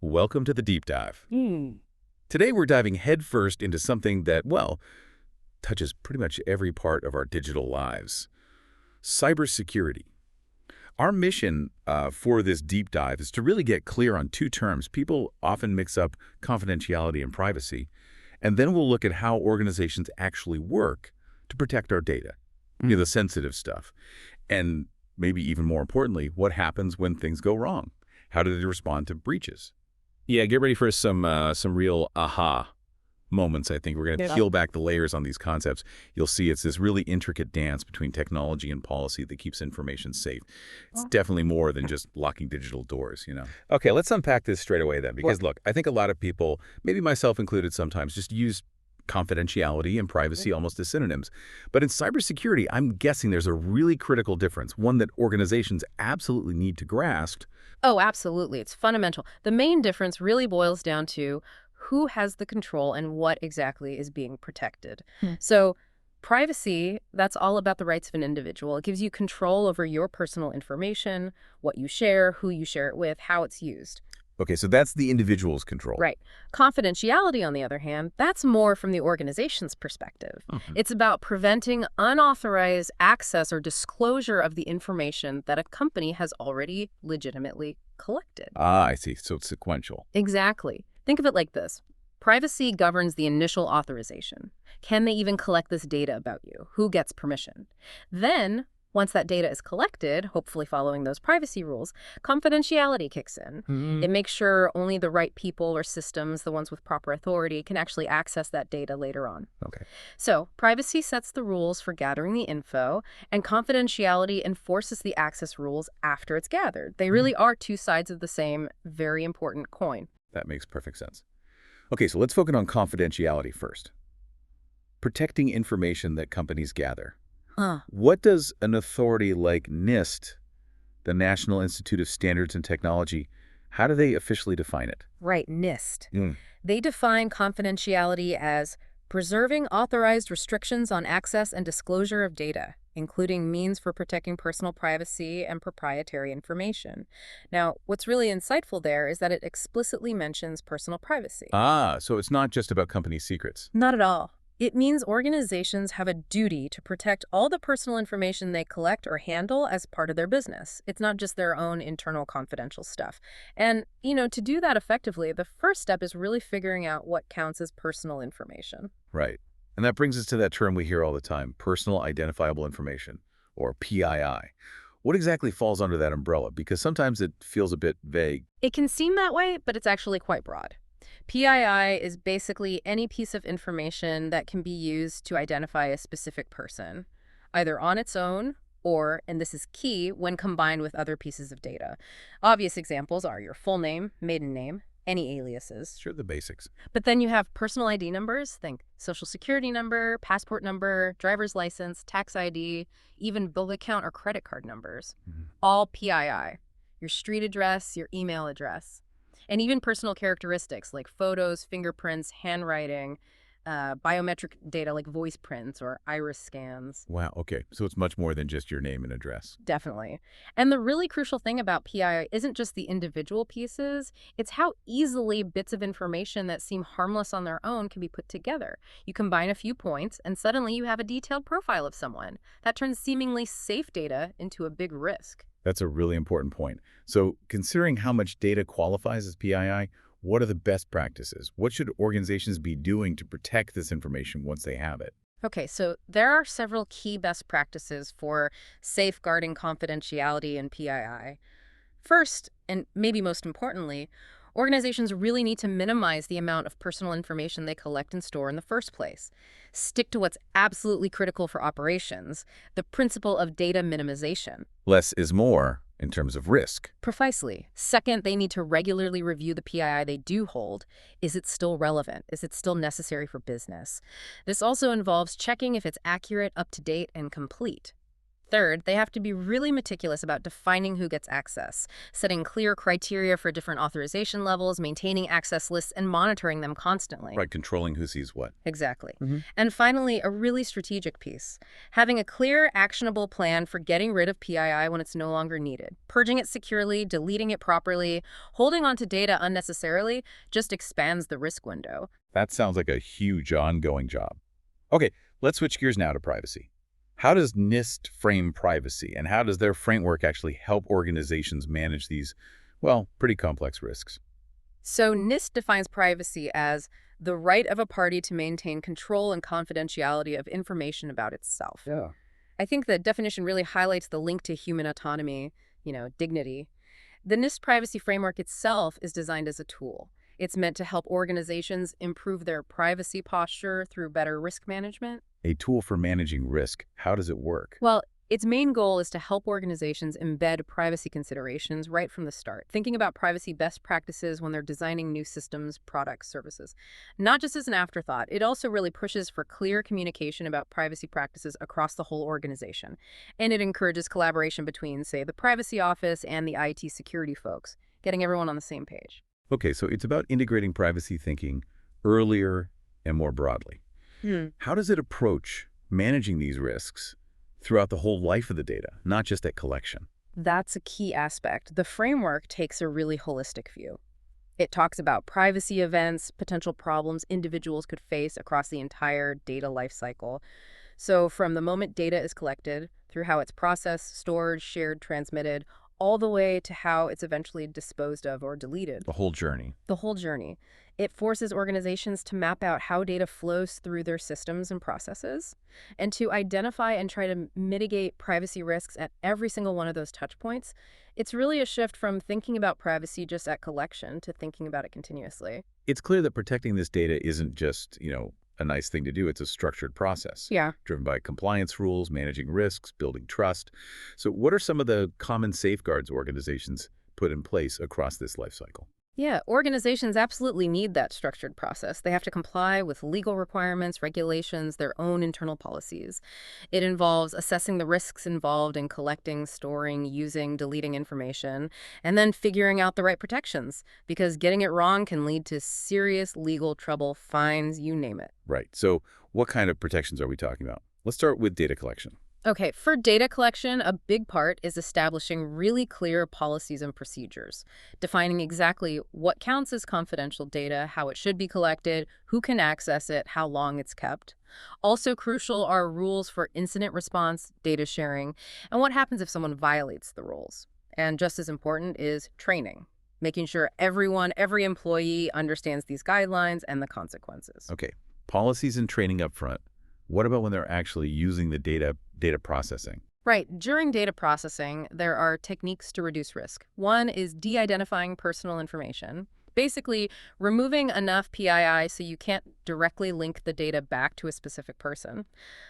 Welcome to the deep dive. Hmm. Today we're diving headfirst into something that, well, touches pretty much every part of our digital lives. Cybersecurity. Our mission for this deep dive is to really get clear on two terms. People often mix up confidentiality and privacy, and then we'll look at how organizations actually work to protect our data, the sensitive stuff. And maybe even more importantly, what happens when things go wrong? How do they respond to breaches? Yeah, get ready for some real aha moments, I think. We're going to Yeah. peel back the layers on these concepts. You'll see it's this really intricate dance between technology and policy that keeps information safe. It's definitely more than just locking digital doors. Okay, let's unpack this straight away then, because look, I think a lot of people, maybe myself included sometimes, just use confidentiality and privacy almost as synonyms. But in cybersecurity, I'm guessing there's a really critical difference, one that organizations absolutely need to grasp. Oh, absolutely. It's fundamental. The main difference really boils down to who has the control and what exactly is being protected. So privacy, that's all about the rights of an individual. It gives you control over your personal information, what you share, who you share it with, how it's used. Okay, so that's the individual's control. Right. Confidentiality, on the other hand, that's more from the organization's perspective. It's about preventing unauthorized access or disclosure of the information that a company has already legitimately collected. Ah, I see. So it's sequential. Exactly. Think of it like this. Privacy governs the initial authorization. Can they even collect this data about you? Who gets permission? Then, once that data is collected, hopefully following those privacy rules, confidentiality kicks in. It makes sure only the right people or systems, the ones with proper authority, can actually access that data later on. Okay. So, privacy sets the rules for gathering the info, and confidentiality enforces the access rules after it's gathered. They really are two sides of the same very important coin. That makes perfect sense. Okay, so let's focus on confidentiality first. Protecting information that companies gather. What does an authority like NIST, the National Institute of Standards and Technology, how do they officially define it? Right, NIST. They define confidentiality as preserving authorized restrictions on access and disclosure of data, including means for protecting personal privacy and proprietary information. Now, what's really insightful there is that it explicitly mentions personal privacy. Ah, so it's not just about company secrets. Not at all. It means organizations have a duty to protect all the personal information they collect or handle as part of their business. It's not just their own internal confidential stuff. And, to do that effectively, the first step is really figuring out what counts as personal information. Right. And that brings us to that term we hear all the time, personal identifiable information, or PII. What exactly falls under that umbrella? Because sometimes it feels a bit vague. It can seem that way, but it's actually quite broad. PII is basically any piece of information that can be used to identify a specific person, either on its own or, and this is key, when combined with other pieces of data. Obvious examples are your full name, maiden name, any aliases. Sure, the basics. But then you have personal ID numbers, think social security number, passport number, driver's license, tax ID, even bill account or credit card numbers. All PII. Your street address, your email address. And even personal characteristics like photos, fingerprints, handwriting, biometric data like voice prints or iris scans. Wow, okay. So it's much more than just your name and address. Definitely. And the really crucial thing about PII isn't just the individual pieces, it's how easily bits of information that seem harmless on their own can be put together. You combine a few points, and suddenly you have a detailed profile of someone. That turns seemingly safe data into a big risk. That's a really important point. So considering how much data qualifies as PII, what are the best practices? What should organizations be doing to protect this information once they have it? Okay, so there are several key best practices for safeguarding confidentiality in PII. First, and maybe most importantly, organizations really need to minimize the amount of personal information they collect and store in the first place. Stick to what's absolutely critical for operations, the principle of data minimization. Less is more in terms of risk. Precisely. Second, they need to regularly review the PII they do hold. Is it still relevant? Is it still necessary for business? This also involves checking if it's accurate, up-to-date, and complete. Third, they have to be really meticulous about defining who gets access, setting clear criteria for different authorization levels, maintaining access lists, and monitoring them constantly. Right, controlling who sees what. Exactly. Hmm. And finally, a really strategic piece. Having a clear, actionable plan for getting rid of PII when it's no longer needed. Purging it securely, deleting it properly, holding on to data unnecessarily just expands the risk window. That sounds like a huge ongoing job. Okay, let's switch gears now to privacy. How does NIST frame privacy, and how does their framework actually help organizations manage these, well, pretty complex risks? So NIST defines privacy as the right of a party to maintain control and confidentiality of information about itself. Yeah. I think the definition really highlights the link to human autonomy, dignity. The NIST privacy framework itself is designed as a tool. It's meant to help organizations improve their privacy posture through better risk management. A tool for managing risk. How does it work? Well, its main goal is to help organizations embed privacy considerations right from the start, thinking about privacy best practices when they're designing new systems, products, services. Not just as an afterthought, it also really pushes for clear communication about privacy practices across the whole organization. And it encourages collaboration between, say, the privacy office and the IT security folks, getting everyone on the same page. Okay, so it's about integrating privacy thinking earlier and more broadly. How does it approach managing these risks throughout the whole life of the data, not just at collection? That's a key aspect. The framework takes a really holistic view. It talks about privacy events, potential problems individuals could face across the entire data lifecycle. So from the moment data is collected, through how it's processed, stored, shared, transmitted, all the way to how it's eventually disposed of or deleted. The whole journey. The whole journey. It forces organizations to map out how data flows through their systems and processes, and to identify and try to mitigate privacy risks at every single one of those touch points. It's really a shift from thinking about privacy just at collection to thinking about it continuously. It's clear that protecting this data isn't just, a nice thing to do. It's a structured process Yeah. driven by compliance rules, managing risks, building trust. So what are some of the common safeguards organizations put in place across this life cycle? Yeah, organizations absolutely need that structured process. They have to comply with legal requirements, regulations, their own internal policies. It involves assessing the risks involved in collecting, storing, using, deleting information, and then figuring out the right protections, because getting it wrong can lead to serious legal trouble, fines, you name it. Right. So what kind of protections are we talking about? Let's start with data collection. Okay, for data collection, a big part is establishing really clear policies and procedures, defining exactly what counts as confidential data, how it should be collected, who can access it, how long it's kept. Also crucial are rules for incident response, data sharing, and what happens if someone violates the rules. And just as important is training, making sure every employee understands these guidelines and the consequences. Okay. Policies and training up front. What about when they're actually using the data processing? Right. During data processing, there are techniques to reduce risk. One is de-identifying personal information, basically removing enough PII so you can't directly link the data back to a specific person.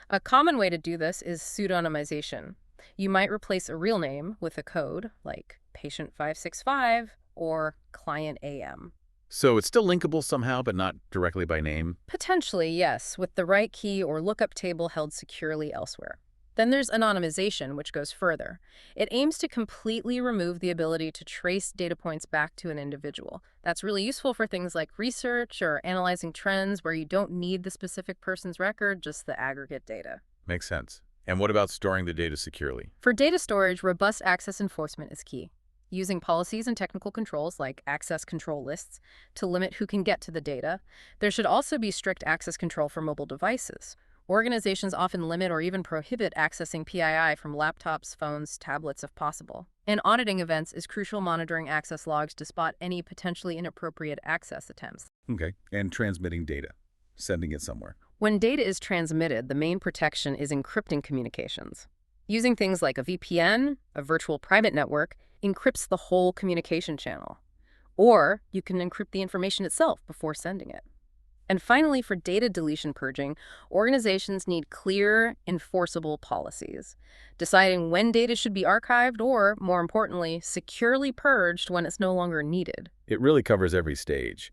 A common way to do this is pseudonymization. You might replace a real name with a code like patient 565 or client AM. So it's still linkable somehow, but not directly by name? Potentially, yes, with the right key or lookup table held securely elsewhere. Then there's anonymization, which goes further. It aims to completely remove the ability to trace data points back to an individual. That's really useful for things like research or analyzing trends where you don't need the specific person's record, just the aggregate data. Makes sense. And what about storing the data securely? For data storage, robust access enforcement is key. Using policies and technical controls like access control lists to limit who can get to the data. There should also be strict access control for mobile devices. Organizations often limit or even prohibit accessing PII from laptops, phones, tablets if possible. In auditing events is crucial, monitoring access logs to spot any potentially inappropriate access attempts. Okay. And transmitting data, sending it somewhere. When data is transmitted, the main protection is encrypting communications. Using things like a VPN, a virtual private network, encrypts the whole communication channel. Or you can encrypt the information itself before sending it. And finally, for data deletion purging, organizations need clear, enforceable policies, deciding when data should be archived or, more importantly, securely purged when it's no longer needed. It really covers every stage.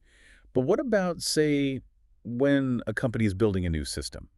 But what about, say, when a company is building a new system?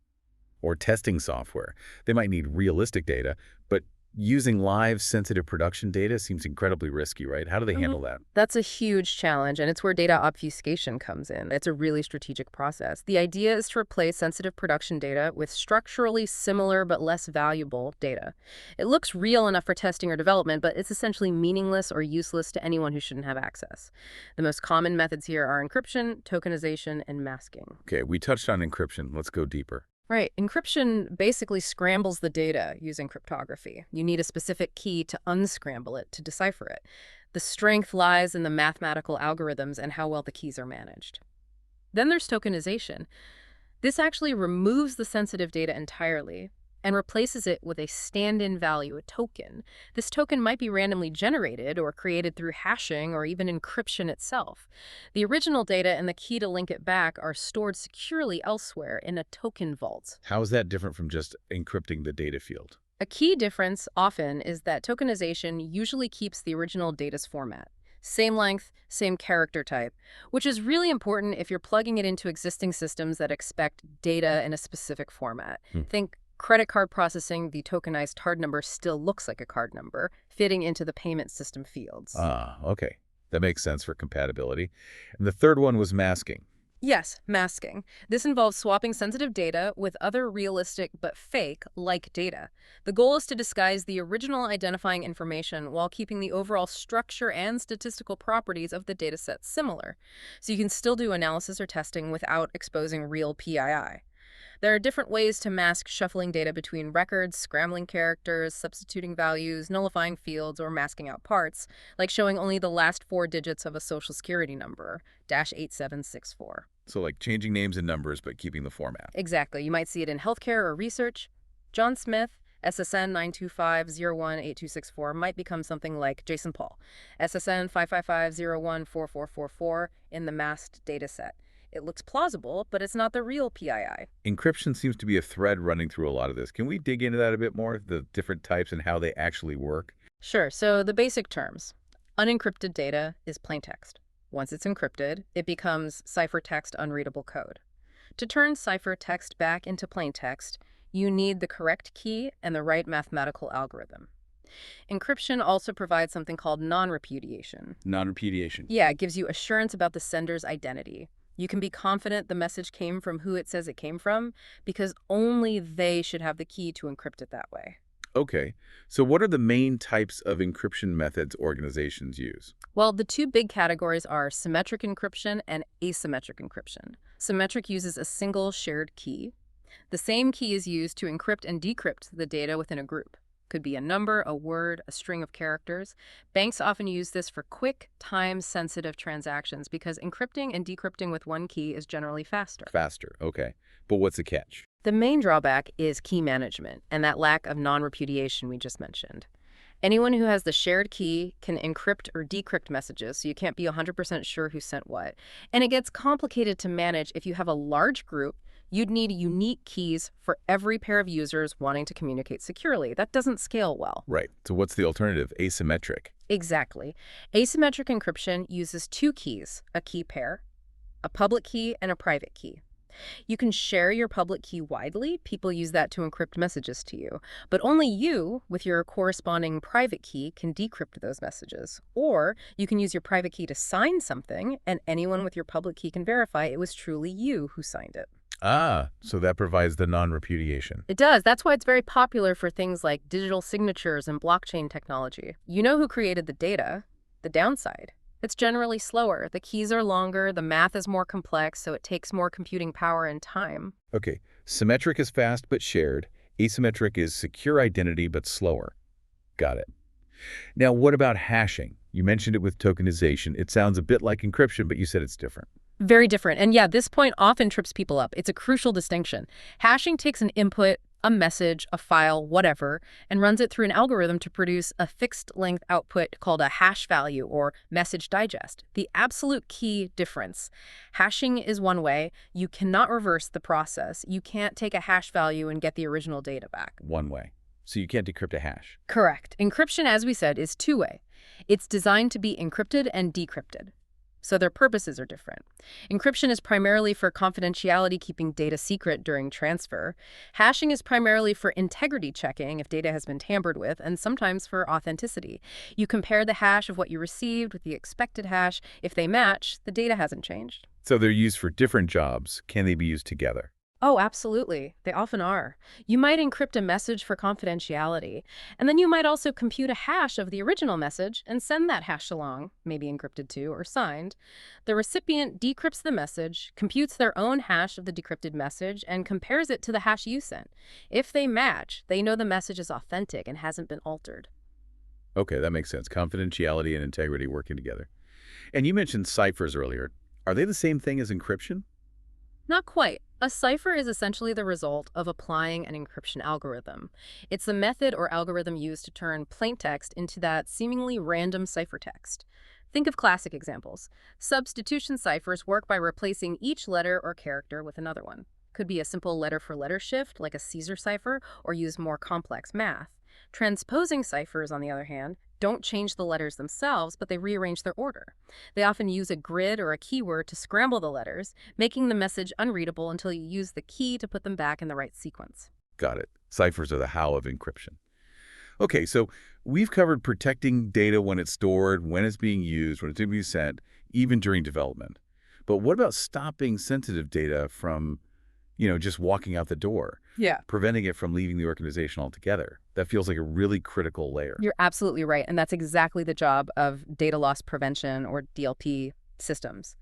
or testing software. They might need realistic data, but using live, sensitive production data seems incredibly risky, right? How do they handle that? That's a huge challenge, and it's where data obfuscation comes in. It's a really strategic process. The idea is to replace sensitive production data with structurally similar but less valuable data. It looks real enough for testing or development, but it's essentially meaningless or useless to anyone who shouldn't have access. The most common methods here are encryption, tokenization, and masking. Okay, we touched on encryption. Let's go deeper. Right. Encryption basically scrambles the data using cryptography. You need a specific key to unscramble it, to decipher it. The strength lies in the mathematical algorithms and how well the keys are managed. Then there's tokenization. This actually removes the sensitive data entirely and replaces it with a stand-in value, a token. This token might be randomly generated or created through hashing or even encryption itself. The original data and the key to link it back are stored securely elsewhere in a token vault. How is that different from just encrypting the data field? A key difference often is that tokenization usually keeps the original data's format. Same length, same character type, which is really important if you're plugging it into existing systems that expect data in a specific format. Think credit card processing, the tokenized card number still looks like a card number, fitting into the payment system fields. Okay. That makes sense for compatibility. And the third one was masking. Yes, masking. This involves swapping sensitive data with other realistic but fake-like data. The goal is to disguise the original identifying information while keeping the overall structure and statistical properties of the dataset similar. So you can still do analysis or testing without exposing real PII. There are different ways to mask shuffling data between records, scrambling characters, substituting values, nullifying fields, or masking out parts, like showing only the last 4 digits of a social security number, -8764. So like changing names and numbers, but keeping the format. Exactly. You might see it in healthcare or research. John Smith, SSN 925018264, might become something like Jason Paul, SSN 555014444 in the masked dataset. It looks plausible, but it's not the real PII. Encryption seems to be a thread running through a lot of this. Can we dig into that a bit more, the different types and how they actually work? Sure, so the basic terms. Unencrypted data is plaintext. Once it's encrypted, it becomes ciphertext unreadable code. To turn ciphertext back into plaintext, you need the correct key and the right mathematical algorithm. Encryption also provides something called non-repudiation. Non-repudiation. Yeah, it gives you assurance about the sender's identity. You can be confident the message came from who it says it came from because only they should have the key to encrypt it that way. Okay. So what are the main types of encryption methods organizations use? Well, the two big categories are symmetric encryption and asymmetric encryption. Symmetric uses a single shared key. The same key is used to encrypt and decrypt the data within a group. Could be a number, a word, a string of characters. Banks often use this for quick, time-sensitive transactions because encrypting and decrypting with one key is generally faster. Faster, okay. But what's the catch? The main drawback is key management and that lack of non-repudiation we just mentioned. Anyone who has the shared key can encrypt or decrypt messages, so you can't be 100% sure who sent what. And it gets complicated to manage if you have a large group. You'd need unique keys for every pair of users wanting to communicate securely. That doesn't scale well. Right. So what's the alternative? Asymmetric. Exactly. Asymmetric encryption uses 2 keys, a key pair, a public key and a private key. You can share your public key widely. People use that to encrypt messages to you. But only you, with your corresponding private key, can decrypt those messages. Or you can use your private key to sign something, and anyone with your public key can verify it was truly you who signed it. So that provides the non-repudiation. It does. That's why it's very popular for things like digital signatures and blockchain technology. You know who created the data. The downside: it's generally slower. The keys are longer, the math is more complex, so it takes more computing power and time. Okay. Symmetric is fast but shared. Asymmetric is secure identity but slower. Got it. Now, what about hashing? You mentioned it with tokenization. It sounds a bit like encryption, but you said it's different. Very different. And yeah, this point often trips people up. It's a crucial distinction. Hashing takes an input, a message, a file, whatever, and runs it through an algorithm to produce a fixed-length output called a hash value or message digest. The absolute key difference. Hashing is one way. You cannot reverse the process. You can't take a hash value and get the original data back. One way. So you can't decrypt a hash. Correct. Encryption, as we said, is two-way. It's designed to be encrypted and decrypted. so their purposes are different. Encryption is primarily for confidentiality, keeping data secret during transfer. Hashing is primarily for integrity checking if data has been tampered with, and sometimes for authenticity. You compare the hash of what you received with the expected hash. If they match, the data hasn't changed. So they're used for different jobs. Can they be used together? Oh, absolutely. They often are. You might encrypt a message for confidentiality, and then you might also compute a hash of the original message and send that hash along, maybe encrypted too or signed. The recipient decrypts the message, computes their own hash of the decrypted message, and compares it to the hash you sent. If they match, they know the message is authentic and hasn't been altered. Okay, that makes sense. Confidentiality and integrity working together. And you mentioned ciphers earlier. Are they the same thing as encryption? Not quite. A cipher is essentially the result of applying an encryption algorithm. It's the method or algorithm used to turn plain text into that seemingly random ciphertext. Think of classic examples. Substitution ciphers work by replacing each letter or character with another one. Could be a simple letter-for-letter shift, like a Caesar cipher, or use more complex math. Transposing ciphers, on the other hand, don't change the letters themselves, but they rearrange their order. They often use a grid or a keyword to scramble the letters, making the message unreadable until you use the key to put them back in the right sequence. Got it. Ciphers are the how of encryption. Okay, so we've covered protecting data when it's stored, when it's being used, when it's being sent, even during development. But what about stopping sensitive data from, just walking out the door, Yeah. preventing it from leaving the organization altogether? That feels like a really critical layer. You're absolutely right, and that's exactly the job of data loss prevention or DLP systems.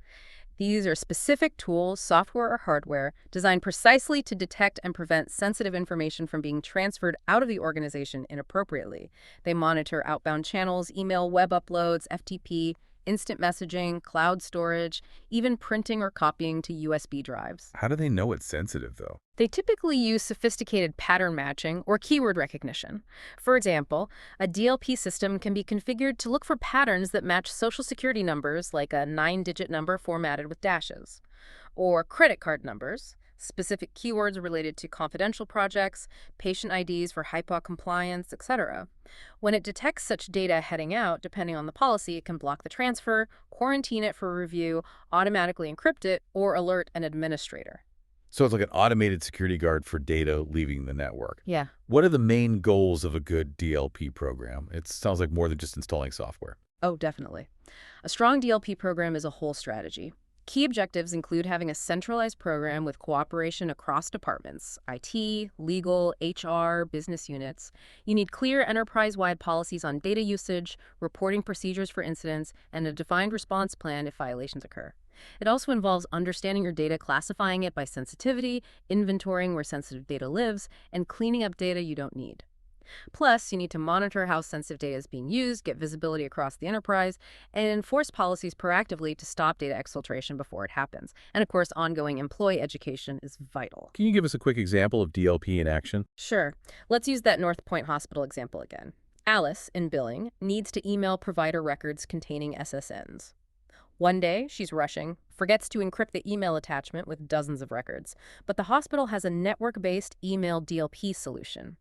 These are specific tools, software or hardware, designed precisely to detect and prevent sensitive information from being transferred out of the organization inappropriately. They monitor outbound channels, email, web uploads, FTP, instant messaging, cloud storage, even printing or copying to USB drives. How do they know it's sensitive, though? They typically use sophisticated pattern matching or keyword recognition. For example, a DLP system can be configured to look for patterns that match social security numbers, like a 9-digit number formatted with dashes, or credit card numbers, specific keywords related to confidential projects, patient IDs for HIPAA compliance, etc. When it detects such data heading out, depending on the policy, it can block the transfer, quarantine it for review, automatically encrypt it, or alert an administrator. So it's like an automated security guard for data leaving the network. Yeah. What are the main goals of a good DLP program? It sounds like more than just installing software. Oh, definitely. A strong DLP program is a whole strategy. Key objectives include having a centralized program with cooperation across departments, IT, legal, HR, business units. You need clear enterprise-wide policies on data usage, reporting procedures for incidents, and a defined response plan if violations occur. It also involves understanding your data, classifying it by sensitivity, inventorying where sensitive data lives, and cleaning up data you don't need. Plus, you need to monitor how sensitive data is being used, get visibility across the enterprise, and enforce policies proactively to stop data exfiltration before it happens. And of course, ongoing employee education is vital. Can you give us a quick example of DLP in action? Sure. Let's use that North Point Hospital example again. Alice, in billing, needs to email provider records containing SSNs. One day, she's rushing, forgets to encrypt the email attachment with dozens of records, but the hospital has a network-based email DLP solution.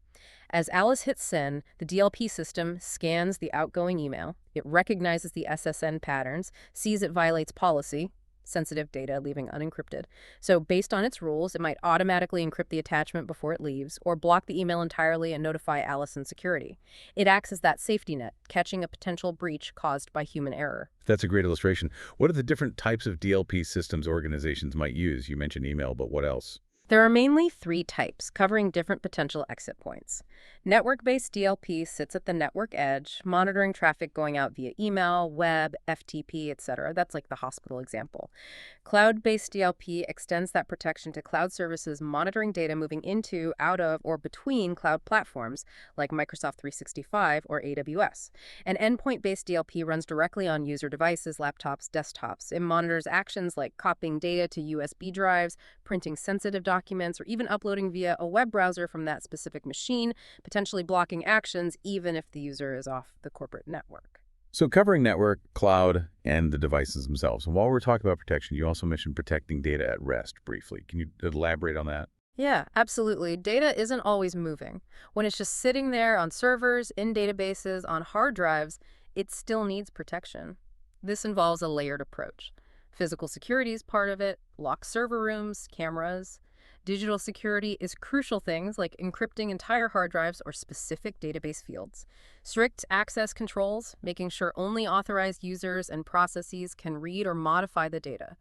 As Alice hits send, the DLP system scans the outgoing email, it recognizes the SSN patterns, sees it violates policy, sensitive data leaving unencrypted. So based on its rules, it might automatically encrypt the attachment before it leaves, or block the email entirely and notify Alice in security. It acts as that safety net, catching a potential breach caused by human error. That's a great illustration. What are the different types of DLP systems organizations might use? You mentioned email, but what else? There are mainly 3 types, covering different potential exit points. Network-based DLP sits at the network edge, monitoring traffic going out via email, web, FTP, etc. That's like the hospital example. Cloud-based DLP extends that protection to cloud services monitoring data moving into, out of, or between cloud platforms like Microsoft 365 or AWS. And endpoint-based DLP runs directly on user devices, laptops, desktops. It monitors actions like copying data to USB drives, printing sensitive documents, or even uploading via a web browser from that specific machine, potentially blocking actions even if the user is off the corporate network. So covering network, cloud, and the devices themselves. And while we're talking about protection, you also mentioned protecting data at rest briefly. Can you elaborate on that? Yeah, absolutely. Data isn't always moving. When it's just sitting there on servers, in databases, on hard drives, it still needs protection. This involves a layered approach. Physical security is part of it, locked server rooms, cameras. Digital security is crucial things like encrypting entire hard drives or specific database fields. Strict access controls, making sure only authorized users and processes can read or modify the data.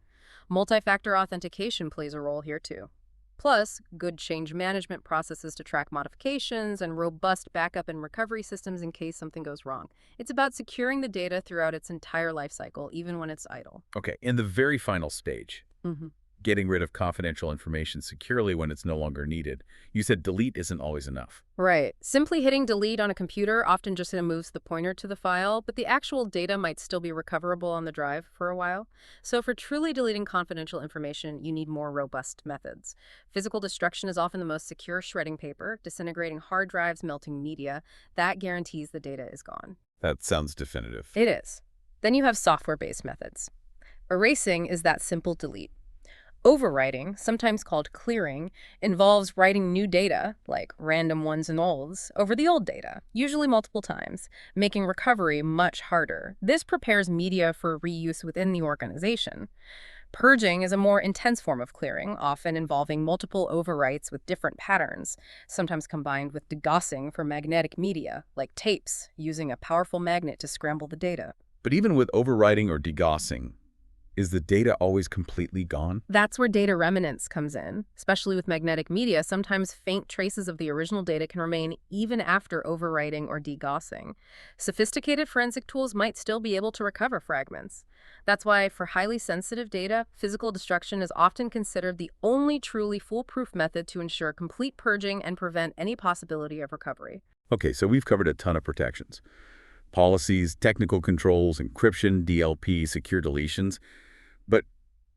Multi-factor authentication plays a role here too. Plus, good change management processes to track modifications and robust backup and recovery systems in case something goes wrong. It's about securing the data throughout its entire lifecycle, even when it's idle. Okay, in the very final stage, Mhm. getting rid of confidential information securely when it's no longer needed. You said delete isn't always enough. Right. Simply hitting delete on a computer often just moves the pointer to the file, but the actual data might still be recoverable on the drive for a while. So for truly deleting confidential information, you need more robust methods. Physical destruction is often the most secure: shredding paper, disintegrating hard drives, melting media. That guarantees the data is gone. That sounds definitive. It is. Then you have software-based methods. Erasing is that simple delete. Overwriting, sometimes called clearing, involves writing new data, like random ones and nulls, over the old data, usually multiple times, making recovery much harder. This prepares media for reuse within the organization. Purging is a more intense form of clearing, often involving multiple overwrites with different patterns, sometimes combined with degaussing for magnetic media, like tapes, using a powerful magnet to scramble the data. But even with overwriting or degaussing, is the data always completely gone? That's where data remnants comes in. Especially with magnetic media, sometimes faint traces of the original data can remain even after overwriting or degaussing. Sophisticated forensic tools might still be able to recover fragments. That's why, for highly sensitive data, physical destruction is often considered the only truly foolproof method to ensure complete purging and prevent any possibility of recovery. Okay, so we've covered a ton of protections. Policies, technical controls, encryption, DLP, secure deletions. But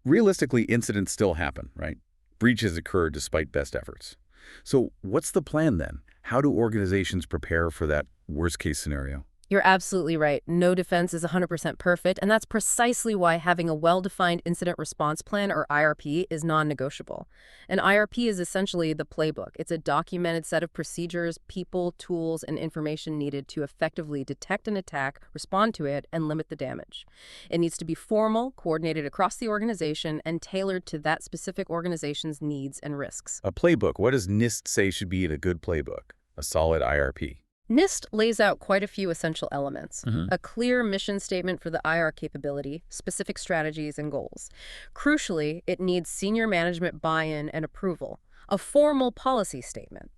realistically, incidents still happen, right? Breaches occur despite best efforts. So what's the plan then? How do organizations prepare for that worst-case scenario? You're absolutely right. No defense is 100% perfect, and that's precisely why having a well-defined incident response plan, or IRP, is non-negotiable. An IRP is essentially the playbook. It's a documented set of procedures, people, tools, and information needed to effectively detect an attack, respond to it, and limit the damage. It needs to be formal, coordinated across the organization, and tailored to that specific organization's needs and risks. A playbook. What does NIST say should be in a good playbook? A solid IRP. NIST lays out quite a few essential elements. Mhm. A clear mission statement for the IR capability, specific strategies and goals. Crucially, it needs senior management buy-in and approval. A formal policy statement.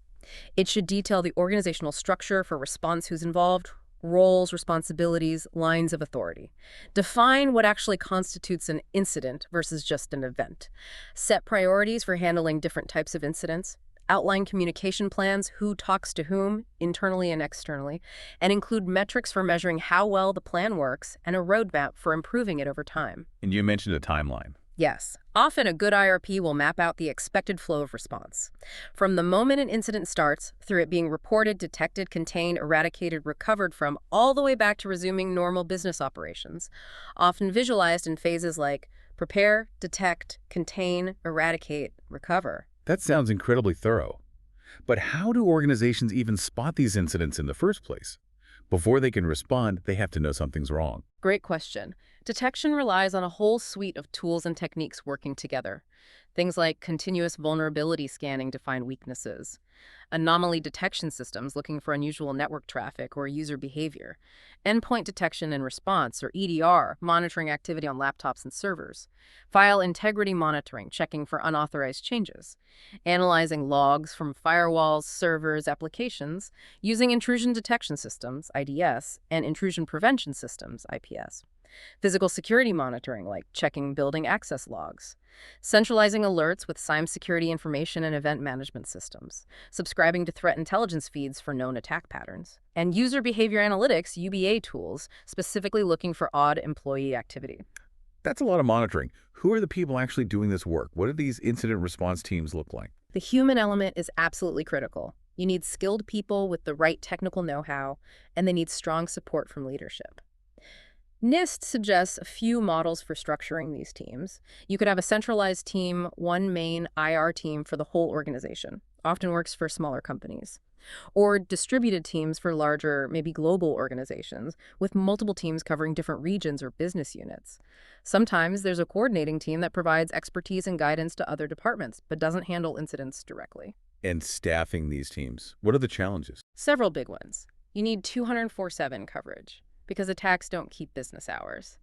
It should detail the organizational structure for response, who's involved, roles, responsibilities, lines of authority. Define what actually constitutes an incident versus just an event. Set priorities for handling different types of incidents. Outline communication plans, who talks to whom, internally and externally, and include metrics for measuring how well the plan works and a roadmap for improving it over time. And you mentioned a timeline. Yes, often a good IRP will map out the expected flow of response. From the moment an incident starts, through it being reported, detected, contained, eradicated, recovered from, all the way back to resuming normal business operations, often visualized in phases like prepare, detect, contain, eradicate, recover. That sounds incredibly thorough. But how do organizations even spot these incidents in the first place? Before they can respond, they have to know something's wrong. Great question. Detection relies on a whole suite of tools and techniques working together. Things like continuous vulnerability scanning to find weaknesses, anomaly detection systems looking for unusual network traffic or user behavior, endpoint detection and response, or EDR, monitoring activity on laptops and servers, file integrity monitoring, checking for unauthorized changes, analyzing logs from firewalls, servers, applications, using intrusion detection systems, IDS, and intrusion prevention systems, IPS. Physical security monitoring, like checking building access logs. Centralizing alerts with cybersecurity information and event management systems. Subscribing to threat intelligence feeds for known attack patterns. And user behavior analytics, UBA tools, specifically looking for odd employee activity. That's a lot of monitoring. Who are the people actually doing this work? What do these incident response teams look like? The human element is absolutely critical. You need skilled people with the right technical know-how, and they need strong support from leadership. NIST suggests a few models for structuring these teams. You could have a centralized team, one main IR team for the whole organization. often works for smaller companies. Or distributed teams for larger, maybe global organizations, with multiple teams covering different regions or business units. Sometimes there's a coordinating team that provides expertise and guidance to other departments, but doesn't handle incidents directly. And staffing these teams, what are the challenges? Several big ones. You need 204/7 coverage, because attacks don't keep business hours.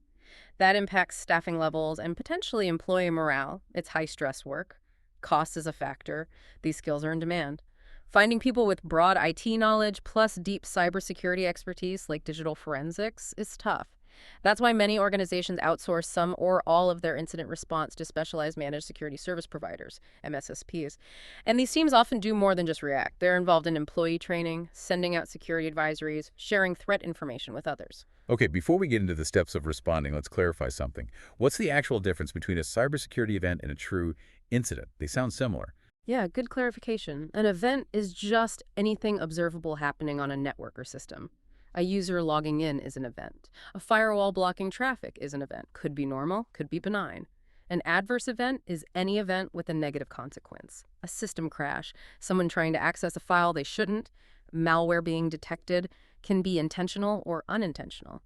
That impacts staffing levels and potentially employee morale. It's high-stress work. Cost is a factor. These skills are in demand. Finding people with broad IT knowledge plus deep cybersecurity expertise like digital forensics is tough. That's why many organizations outsource some or all of their incident response to specialized managed security service providers, MSSPs. And these teams often do more than just react. They're involved in employee training, sending out security advisories, sharing threat information with others. Okay, before we get into the steps of responding, let's clarify something. What's the actual difference between a cybersecurity event and a true incident? They sound similar. Yeah, good clarification. An event is just anything observable happening on a network or system. A user logging in is an event. A firewall blocking traffic is an event. Could be normal, could be benign. An adverse event is any event with a negative consequence. A system crash, someone trying to access a file they shouldn't, malware being detected, can be intentional or unintentional.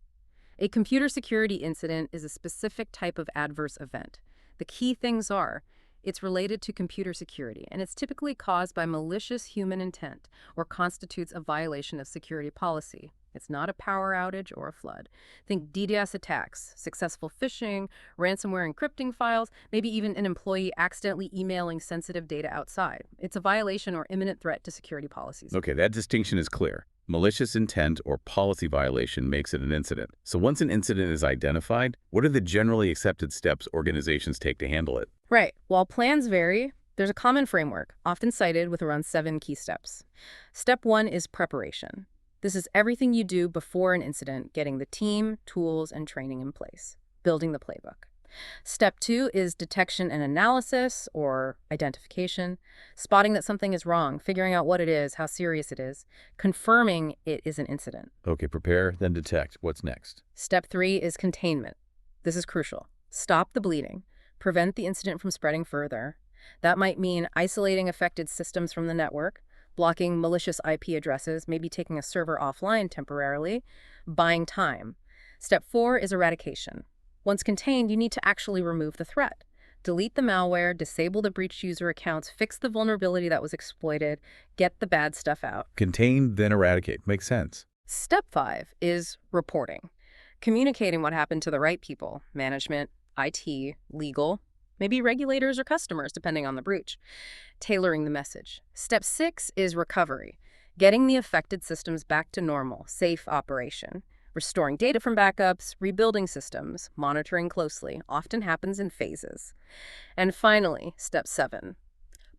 A computer security incident is a specific type of adverse event. The key things are, it's related to computer security, and it's typically caused by malicious human intent or constitutes a violation of security policy. It's not a power outage or a flood. Think DDoS attacks, successful phishing, ransomware encrypting files, maybe even an employee accidentally emailing sensitive data outside. It's a violation or imminent threat to security policies. Okay, that distinction is clear. Malicious intent or policy violation makes it an incident. So once an incident is identified, what are the generally accepted steps organizations take to handle it? Right. While plans vary, there's a common framework, often cited with around 7 key steps. Step 1 is preparation. This is everything you do before an incident, getting the team, tools, and training in place, building the playbook. Step 2 is detection and analysis, or identification, spotting that something is wrong, figuring out what it is, how serious it is, confirming it is an incident. Okay, prepare, then detect. What's next? Step 3 is containment. This is crucial. Stop the bleeding. Prevent the incident from spreading further. That might mean isolating affected systems from the network, blocking malicious IP addresses, maybe taking a server offline temporarily, buying time. Step 4 is eradication. Once contained, you need to actually remove the threat. Delete the malware, disable the breached user accounts, fix the vulnerability that was exploited, get the bad stuff out. Contain, then eradicate. Makes sense. Step 5 is reporting. Communicating what happened to the right people, management, IT, legal, maybe regulators or customers, depending on the breach. Tailoring the message. Step 6 is recovery. Getting the affected systems back to normal, safe operation. Restoring data from backups, rebuilding systems, monitoring closely, often happens in phases. And finally, step 7,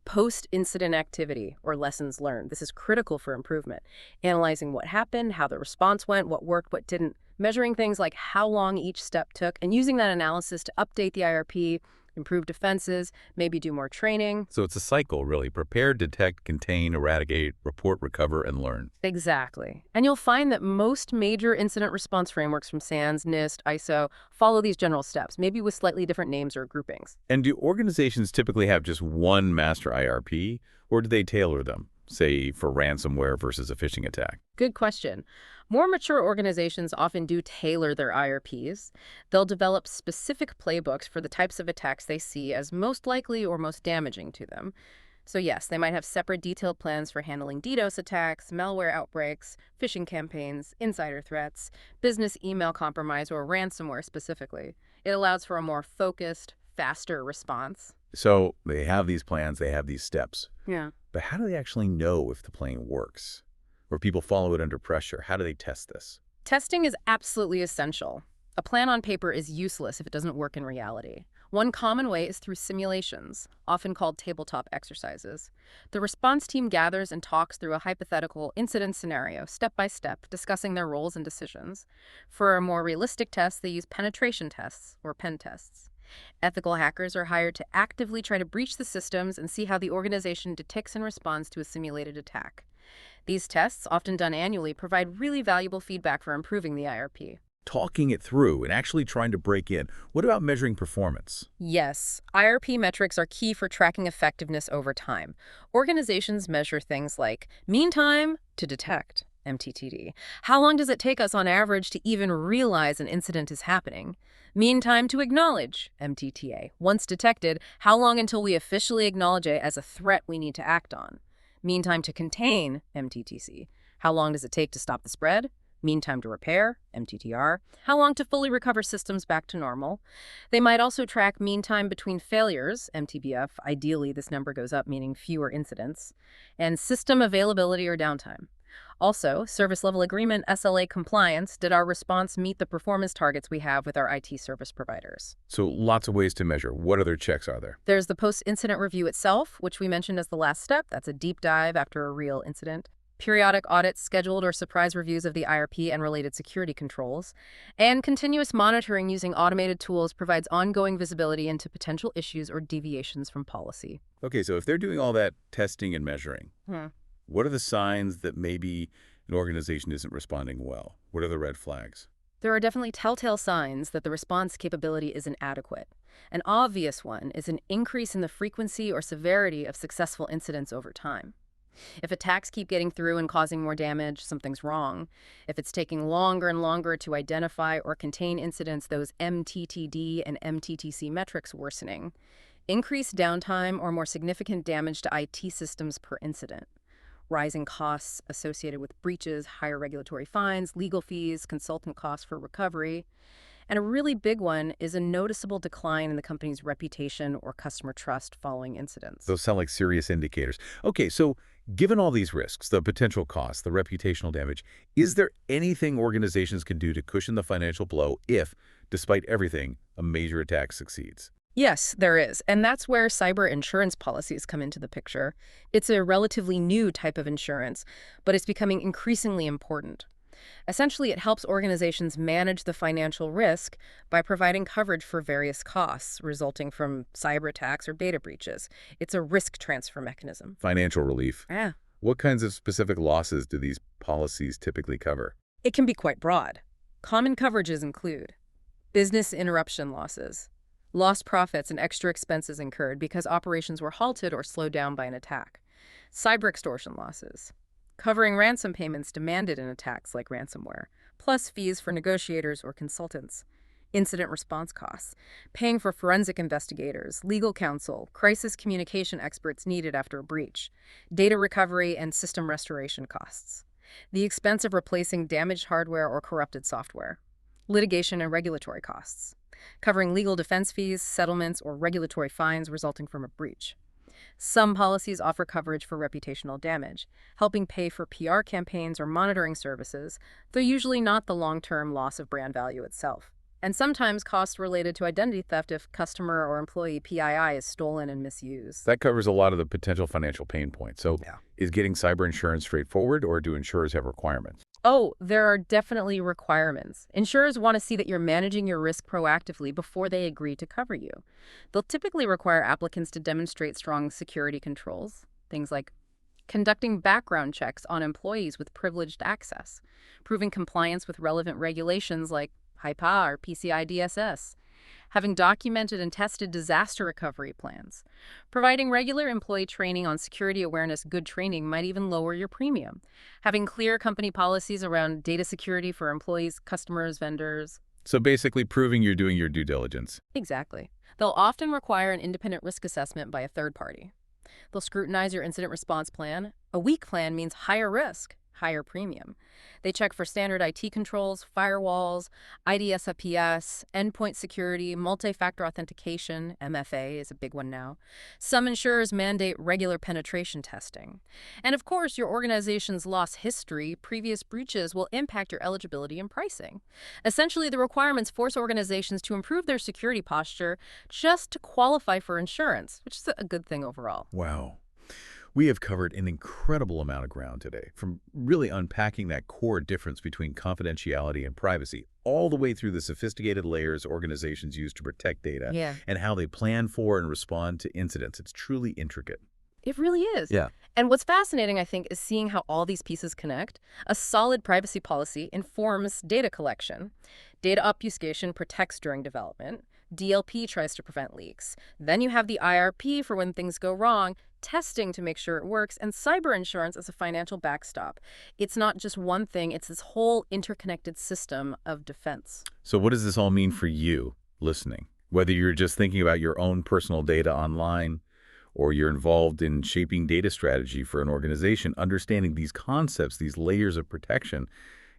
post-incident activity or lessons learned. This is critical for improvement. Analyzing what happened, how the response went, what worked, what didn't, measuring things like how long each step took, and using that analysis to update the IRP, improve defenses, maybe do more training. So it's a cycle, really. Prepare, detect, contain, eradicate, report, recover, and learn. Exactly. And you'll find that most major incident response frameworks from SANS, NIST, ISO follow these general steps, maybe with slightly different names or groupings. And do organizations typically have just one master IRP, or do they tailor them, say, for ransomware versus a phishing attack? Good question. More mature organizations often do tailor their IRPs. They'll develop specific playbooks for the types of attacks they see as most likely or most damaging to them. So yes, they might have separate detailed plans for handling DDoS attacks, malware outbreaks, phishing campaigns, insider threats, business email compromise, or ransomware specifically. It allows for a more focused, faster response. So they have these plans, they have these steps. Yeah. But how do they actually know if the plan works? Or people follow it under pressure? How do they test this? Testing is absolutely essential. A plan on paper is useless if it doesn't work in reality. One common way is through simulations, often called tabletop exercises. The response team gathers and talks through a hypothetical incident scenario, step by step, discussing their roles and decisions. For a more realistic test, they use penetration tests, or pen tests. Ethical hackers are hired to actively try to breach the systems and see how the organization detects and responds to a simulated attack. These tests, often done annually, provide really valuable feedback for improving the IRP. talking it through and actually trying to break in. What about measuring performance? Yes, IRP metrics are key for tracking effectiveness over time. Organizations measure things like mean time to detect, MTTD. How long does it take us on average to even realize an incident is happening? Mean time to acknowledge, MTTA. Once detected, how long until we officially acknowledge it as a threat we need to act on? Mean time to contain, MTTC. How long does it take to stop the spread? Mean time to repair, MTTR. How long to fully recover systems back to normal? They might also track mean time between failures, MTBF. Ideally, this number goes up, meaning fewer incidents, and system availability or downtime. Also, service level agreement SLA compliance. Did our response meet the performance targets we have with our IT service providers? So lots of ways to measure. What other checks are there? There's the post-incident review itself, which we mentioned as the last step. That's a deep dive after a real incident. Periodic audits, scheduled or surprise reviews of the IRP and related security controls, and continuous monitoring using automated tools provides ongoing visibility into potential issues or deviations from policy. Okay, so if they're doing all that testing and measuring, what are the signs that maybe an organization isn't responding well? What are the red flags? There are definitely telltale signs that the response capability isn't adequate. An obvious one is an increase in the frequency or severity of successful incidents over time. If attacks keep getting through and causing more damage, something's wrong. If it's taking longer and longer to identify or contain incidents, those MTTD and MTTC metrics worsening. Increased downtime or more significant damage to IT systems per incident. Rising costs associated with breaches, higher regulatory fines, legal fees, consultant costs for recovery. And a really big one is a noticeable decline in the company's reputation or customer trust following incidents. Those sound like serious indicators. Okay, so given all these risks, the potential costs, the reputational damage, is there anything organizations can do to cushion the financial blow if, despite everything, a major attack succeeds? Yes, there is. And that's where cyber insurance policies come into the picture. It's a relatively new type of insurance, but it's becoming increasingly important. Essentially, it helps organizations manage the financial risk by providing coverage for various costs resulting from cyber attacks or data breaches. It's a risk transfer mechanism. Financial relief. Yeah. What kinds of specific losses do these policies typically cover? It can be quite broad. Common coverages include business interruption losses, lost profits and extra expenses incurred because operations were halted or slowed down by an attack, cyber extortion losses, covering ransom payments demanded in attacks like ransomware, plus fees for negotiators or consultants, incident response costs, paying for forensic investigators, legal counsel, crisis communication experts needed after a breach, data recovery and system restoration costs, the expense of replacing damaged hardware or corrupted software, litigation and regulatory costs, covering legal defense fees, settlements, or regulatory fines resulting from a breach. Some policies offer coverage for reputational damage, helping pay for PR campaigns or monitoring services, though usually not the long-term loss of brand value itself. And sometimes costs related to identity theft if customer or employee PII is stolen and misused. That covers a lot of the potential financial pain points. So is getting cyber insurance straightforward, or do insurers have requirements? Oh, there are definitely requirements. Insurers want to see that you're managing your risk proactively before they agree to cover you. They'll typically require applicants to demonstrate strong security controls, things like conducting background checks on employees with privileged access, proving compliance with relevant regulations like HIPAA or PCI DSS, having documented and tested disaster recovery plans. Providing regular employee training on security awareness, good training might even lower your premium. Having clear company policies around data security for employees, customers, vendors. So basically proving you're doing your due diligence. Exactly. They'll often require an independent risk assessment by a third party. They'll scrutinize your incident response plan. A weak plan means higher risk, higher premium. They check for standard IT controls, firewalls, IDSAPS, endpoint security, multi-factor authentication, MFA is a big one now. Some insurers mandate regular penetration testing. And of course, your organization's loss history, previous breaches will impact your eligibility and pricing. Essentially, the requirements force organizations to improve their security posture just to qualify for insurance, which is a good thing overall. Wow. We have covered an incredible amount of ground today, from really unpacking that core difference between confidentiality and privacy, all the way through the sophisticated layers organizations use to protect data and how they plan for and respond to incidents. It's truly intricate. It really is. Yeah. And what's fascinating, I think, is seeing how all these pieces connect. A solid privacy policy informs data collection. Data obfuscation protects during development. DLP tries to prevent leaks. Then you have the IRP for when things go wrong, testing to make sure it works, and cyber insurance as a financial backstop. It's not just one thing, it's this whole interconnected system of defense. So what does this all mean for you listening? Whether you're just thinking about your own personal data online or you're involved in shaping data strategy for an organization, understanding these concepts, these layers of protection,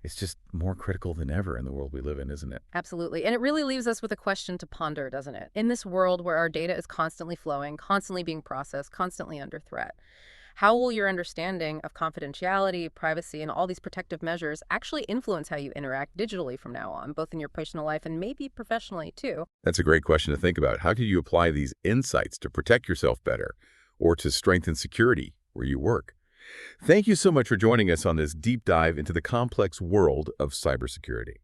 it's just more critical than ever in the world we live in, isn't it? Absolutely. And it really leaves us with a question to ponder, doesn't it? In this world where our data is constantly flowing, constantly being processed, constantly under threat, how will your understanding of confidentiality, privacy, and all these protective measures actually influence how you interact digitally from now on, both in your personal life and maybe professionally too? That's a great question to think about. How can you apply these insights to protect yourself better or to strengthen security where you work? Thank you so much for joining us on this deep dive into the complex world of cybersecurity.